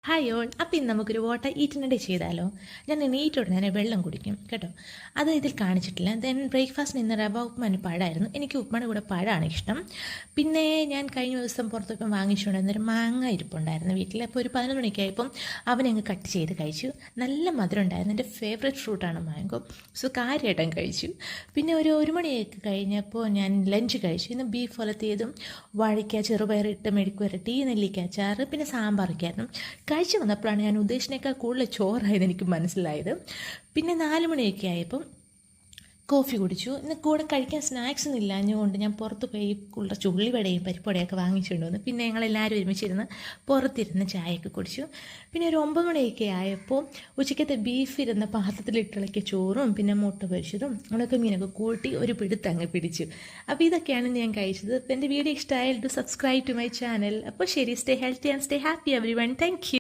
Hi all. അപ്പോൾ ഇന്ന് നമുക്കൊരു വാട്ടർ ഈറ്റിനിടെ ചെയ്താലോ. ഞാൻ എണീറ്റ ഉടനെ വെള്ളം കുടിക്കും കേട്ടോ. അത് ഇതിൽ കാണിച്ചിട്ടില്ല. ദെൻ ബ്രേക്ക്ഫാസ്റ്റിന് ഇന്ന് റവ ഉപ്മാന് പഴമായിരുന്നു. എനിക്ക് ഉപ്മാന് കൂടെ പഴമാണ് ഇഷ്ടം. പിന്നെ ഞാൻ കഴിഞ്ഞ ദിവസം പുറത്തൊക്കെ വാങ്ങിച്ചുകൊണ്ടിരുന്നൊരു മാങ്ങ ഇരിപ്പുണ്ടായിരുന്നു വീട്ടിൽ. അപ്പോൾ ഒരു 11 മണിക്കായപ്പം അവനങ്ങ് കട്ട് ചെയ്ത് കഴിച്ചു. നല്ല മധുരം ഉണ്ടായിരുന്നു. എൻ്റെ ഫേവറേറ്റ് ഫ്രൂട്ടാണ് മാംഗോ. സോ കാര്യമായിട്ടും കഴിച്ചു. പിന്നെ ഒരു മണിയൊക്കെ കഴിഞ്ഞപ്പോൾ ഞാൻ ലഞ്ച് കഴിച്ചു. ഇന്ന് ബീഫ് ഒലത്തിയതും വാഴയ്ക്ക ചെറുപയറിട്ട് മെഴുക്ക് വരട്ടി നെല്ലിക്ക അച്ചാറ് പിന്നെ സാമ്പാറൊക്കെയായിരുന്നു. കഴിച്ചു വന്നപ്പോഴാണ് ഞാൻ ഉദ്ദേശിച്ചതിനേക്കാൾ കൂടുതൽ ചോറായത് എനിക്ക് മനസ്സിലായത്. പിന്നെ 4 മണിയൊക്കെ ആയപ്പം കോഫി കുടിച്ചു. ഇന്ന് കൂടെ കഴിക്കാൻ സ്നാക്സ് ഒന്നും ഇല്ലാഞ്ഞുകൊണ്ട് ഞാൻ പുറത്ത് പോയി കുറച്ച് ഉള്ളിവടയും പരിപ്പുവടയൊക്കെ വാങ്ങിച്ചുകൊണ്ട് വന്നു. പിന്നെ ഞങ്ങളെല്ലാവരും ഒരുമിച്ചിരുന്ന് പുറത്തിരുന്ന് ചായയൊക്കെ കുടിച്ചു. പിന്നെ ഒരു 9 മണിയൊക്കെ ആയപ്പോൾ ഉച്ചയ്ക്കത്തെ ബീഫ് ഇരുന്ന പാത്രത്തിലിട്ടിളക്കിയ ചോറും പിന്നെ മുട്ട പൊരിച്ചതും ഉണക്ക മീനൊക്കെ കൂട്ടി ഒരു പിടുത്തങ്ങ് പിടിച്ചു. അപ്പോൾ ഇതൊക്കെയാണ് ഞാൻ കഴിച്ചത്. അപ്പോൾ എൻ്റെ വീഡിയോ ഇഷ്ടമായാൽ to subscribe to my channel. അപ്പോൾ ശരി, stay healthy and stay happy everyone. Thank U.